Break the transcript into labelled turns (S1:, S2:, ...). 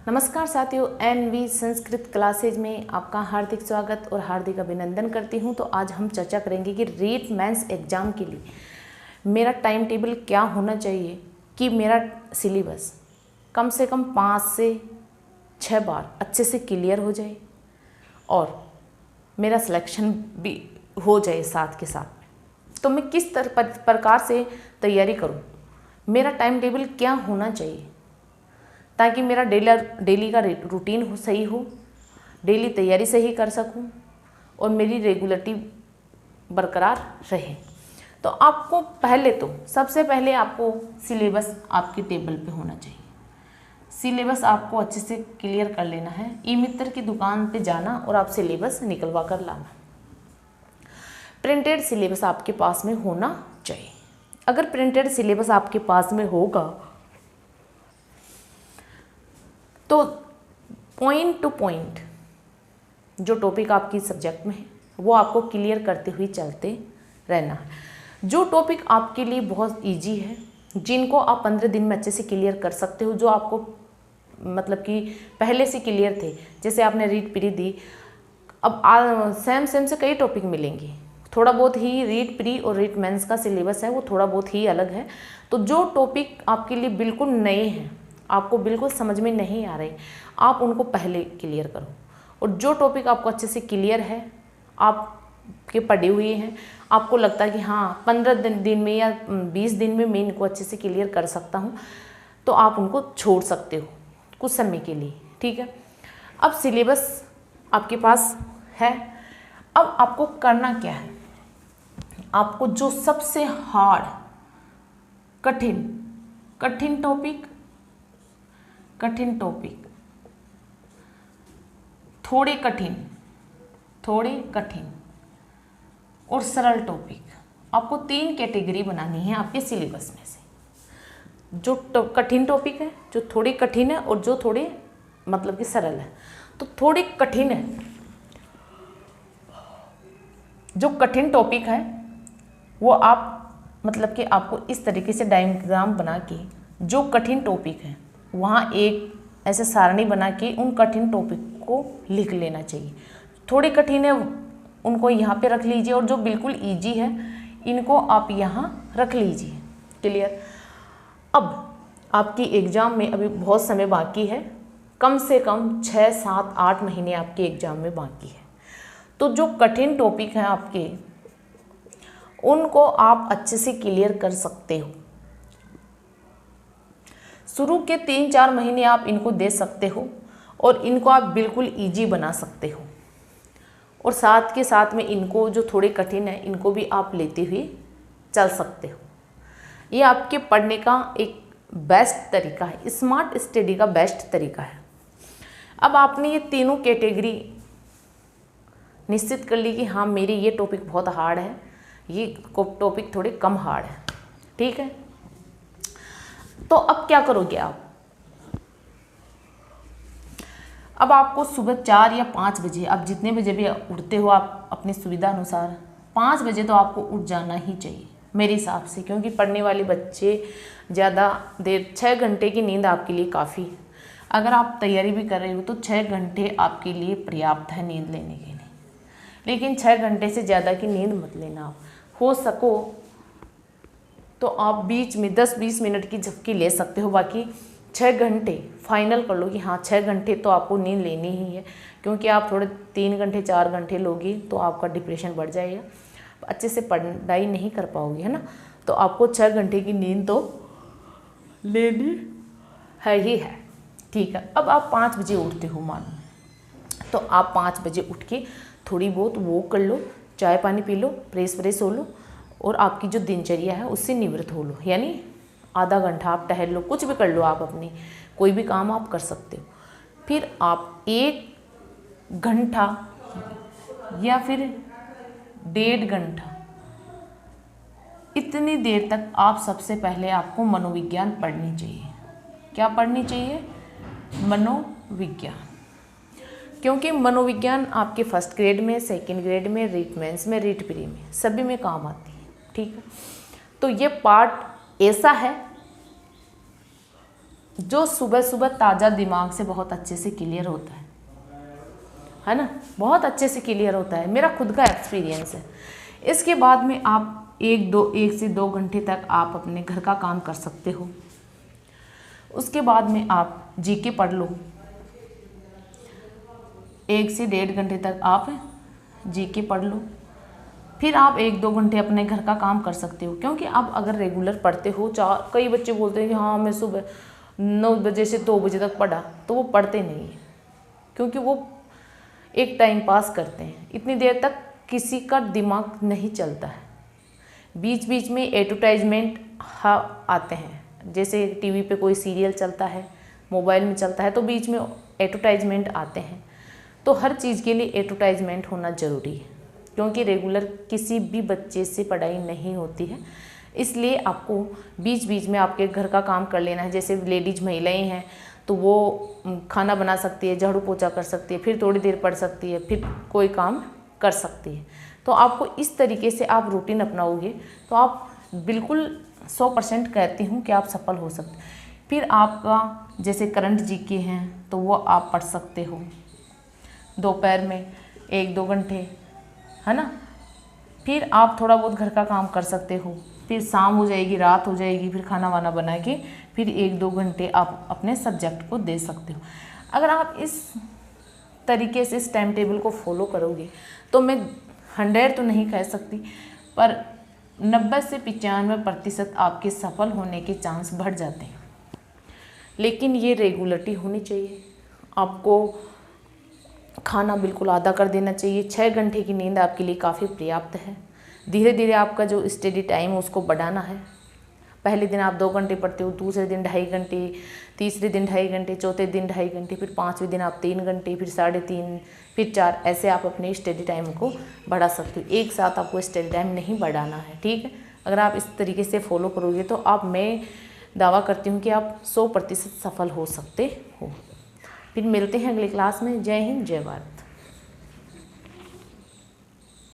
S1: नमस्कार साथियों, N V Sanskrit classes में आपका हार्दिक स्वागत और हार्दिक अभिनंदन करती हूं। तो आज हम चर्चा करेंगे कि रीट मेंस एग्ज़ाम के लिए मेरा टाइम टेबल क्या होना चाहिए कि मेरा सिलेबस कम से कम 5 से 6 बार अच्छे से क्लियर हो जाए और मेरा सिलेक्शन भी हो जाए साथ के साथ। तो मैं किस प्रकार से तैयारी करूं, मेरा टाइम टेबल क्या होना चाहिए ताकि मेरा डेली का रूटीन सही हो, डेली तैयारी सही कर सकूं और मेरी रेगुलरिटी बरकरार रहे। तो आपको सबसे पहले आपको सिलेबस आपके टेबल पे होना चाहिए। सिलेबस आपको अच्छे से क्लियर कर लेना है। ई मित्र की दुकान पे जाना और आप सिलेबस निकलवा कर लाना। प्रिंटेड सिलेबस आपके पास में होना चाहिए। अगर प्रिंटेड सिलेबस आपके पास में होगा तो पॉइंट टू पॉइंट जो टॉपिक आपकी सब्जेक्ट में है वो आपको क्लियर करते हुए चलते रहना है। जो टॉपिक आपके लिए बहुत इजी है, जिनको आप 15 दिन में अच्छे से क्लियर कर सकते हो, जो आपको मतलब कि पहले से क्लियर थे, जैसे आपने रीड प्री दी, अब सेम से कई टॉपिक मिलेंगे। थोड़ा बहुत ही रीड प्री और रीड मेंस का सिलेबस है वो थोड़ा बहुत ही अलग है। तो जो टॉपिक आपके लिए बिल्कुल नए हैं, आपको बिल्कुल समझ में नहीं आ रहे, आप उनको पहले क्लियर करो। और जो टॉपिक आपको अच्छे से क्लियर है, आपके पढ़े हुए हैं, आपको लगता है कि हाँ 15 दिन में या 20 दिन में मैं इनको अच्छे से क्लियर कर सकता हूँ, तो आप उनको छोड़ सकते हो कुछ समय के लिए। ठीक है, अब सिलेबस आपके पास है। अब आपको करना क्या है, आपको जो सबसे हार्ड कठिन टॉपिक, थोड़े कठिन और सरल टॉपिक, आपको 3 कैटेगरी बनानी है आपके सिलेबस में से। जो कठिन टॉपिक है, जो थोड़ी कठिन है और जो थोड़े मतलब कि सरल है। तो थोड़ी कठिन है, जो कठिन टॉपिक है वो आप मतलब कि आपको इस तरीके से डायग्राम बना के जो कठिन टॉपिक है वहाँ एक ऐसे सारणी बना के उन कठिन टॉपिक को लिख लेना चाहिए। थोड़ी कठिन है उनको यहाँ पे रख लीजिए और जो बिल्कुल इजी है इनको आप यहाँ रख लीजिए। क्लियर। अब आपकी एग्ज़ाम में अभी बहुत समय बाकी है, कम से कम 6, 7, 8 महीने आपके एग्ज़ाम में बाकी है। तो जो कठिन टॉपिक हैं आपके, उनको आप अच्छे से क्लियर कर सकते हो। शुरू के 3-4 महीने आप इनको दे सकते हो और इनको आप बिल्कुल इजी बना सकते हो। और साथ के साथ में इनको जो थोड़े कठिन है इनको भी आप लेते हुए चल सकते हो। ये आपके पढ़ने का एक बेस्ट तरीका है, स्मार्ट स्टडी का बेस्ट तरीका है। अब आपने ये तीनों कैटेगरी निश्चित कर ली कि हाँ मेरी ये टॉपिक बहुत हार्ड है, ये टॉपिक थोड़े कम हार्ड है। ठीक है, तो अब क्या करोगे आप, अब आपको सुबह 4 या 5 बजे, आप जितने बजे भी उठते हो आप अपनी सुविधा अनुसार, 5 बजे तो आपको उठ जाना ही चाहिए मेरे हिसाब से, क्योंकि पढ़ने वाले बच्चे ज़्यादा देर 6 घंटे की नींद आपके लिए काफ़ी है। अगर आप तैयारी भी कर रहे हो तो 6 घंटे आपके लिए पर्याप्त है नींद लेने के लिए। लेकिन 6 घंटे से ज़्यादा की नींद मत लेना। आप हो सको तो आप बीच में 10-20 मिनट की झपकी ले सकते हो, बाकी 6 घंटे फाइनल कर लो कि हाँ 6 घंटे तो आपको नींद लेनी ही है। क्योंकि आप थोड़े 3 घंटे 4 घंटे लोगे तो आपका डिप्रेशन बढ़ जाएगा, अच्छे से पढ़ाई नहीं कर पाओगे, है ना। तो आपको 6 घंटे की नींद तो लेनी है ही है। ठीक है, अब आप 5 बजे उठते हो मानो, तो आप 5 बजे उठ के थोड़ी बहुत वॉक कर लो, चाय पानी पी लो, फ्रेश हो लो और आपकी जो दिनचर्या है उससे निवृत्त हो लो। यानी आधा घंटा आप टहल लो, कुछ भी कर लो, आप अपनी कोई भी काम आप कर सकते हो। फिर आप 1 घंटा या फिर 1.5 घंटा, इतनी देर तक आप सबसे पहले आपको मनोविज्ञान पढ़नी चाहिए। क्या पढ़नी चाहिए? मनोविज्ञान। क्योंकि मनोविज्ञान आपके फर्स्ट ग्रेड में, सेकंड ग्रेड में, रीट मेंस में, रीट प्री में सभी में काम आती है। ठीक है, तो ये पार्ट ऐसा है जो सुबह सुबह ताज़ा दिमाग से बहुत अच्छे से क्लियर होता है ना, बहुत अच्छे से क्लियर होता है, मेरा खुद का एक्सपीरियंस है। इसके बाद में आप 1 से 2 घंटे तक आप अपने घर का काम कर सकते हो। उसके बाद में आप जीके पढ़ लो, 1 से 1.5 घंटे तक आप जीके पढ़ लो। फिर आप 1-2 घंटे अपने घर का काम कर सकते हो, क्योंकि आप अगर रेगुलर पढ़ते हो, कई बच्चे बोलते हैं कि हाँ मैं सुबह 9 बजे से 2 बजे तक पढ़ा, तो वो पढ़ते नहीं है, क्योंकि वो एक टाइम पास करते हैं। इतनी देर तक किसी का दिमाग नहीं चलता है। बीच बीच में एडवर्टाइजमेंट आते हैं, जैसे टीवी पे कोई सीरियल चलता है, मोबाइल में चलता है, तो बीच में एडवर्टाइजमेंट आते हैं। तो हर चीज़ के लिए एडवर्टाइजमेंट होना ज़रूरी है, क्योंकि रेगुलर किसी भी बच्चे से पढ़ाई नहीं होती है। इसलिए आपको बीच बीच में आपके घर का काम कर लेना है। जैसे लेडीज महिलाएं हैं तो वो खाना बना सकती है, झाड़ू पोछा कर सकती है, फिर थोड़ी देर पढ़ सकती है, फिर कोई काम कर सकती है। तो आपको इस तरीके से आप रूटीन अपनाओगे तो आप बिल्कुल 100% कहती हूँ कि आप सफल हो सकते हैं। फिर आपका जैसे करंट जीके हैं तो वो आप पढ़ सकते हो दोपहर में 1-2 घंटे, है ना। फिर आप थोड़ा बहुत घर का काम कर सकते हो। फिर शाम हो जाएगी, रात हो जाएगी, फिर खाना वाना बना के फिर 1-2 घंटे आप अपने सब्जेक्ट को दे सकते हो। अगर आप इस तरीके से इस टाइम टेबल को फॉलो करोगे तो मैं 100 तो नहीं कह सकती, पर 90 से 95% आपके सफल होने के चांस बढ़ जाते हैं। लेकिन ये रेगुलरिटी होनी चाहिए। आपको खाना बिल्कुल आधा कर देना चाहिए। 6 घंटे की नींद आपके लिए काफ़ी पर्याप्त है। धीरे धीरे आपका जो स्टडी टाइम है उसको बढ़ाना है। पहले दिन आप 2 घंटे पढ़ते हो, दूसरे दिन 2.5 घंटे, तीसरे दिन 2.5 घंटे, चौथे दिन 2.5 घंटे, फिर 5वें दिन आप 3 घंटे, फिर 3.5, फिर 4, ऐसे आप अपने स्टडी टाइम को बढ़ा सकते हो। एक साथ आपको स्टडी टाइम नहीं बढ़ाना है, ठीक है। अगर आप इस तरीके से फॉलो करोगे तो मैं दावा करती हूँ कि आप 100% सफल हो सकते हो। फिर मिलते हैं अगली क्लास में। जय हिंद, जय भारत।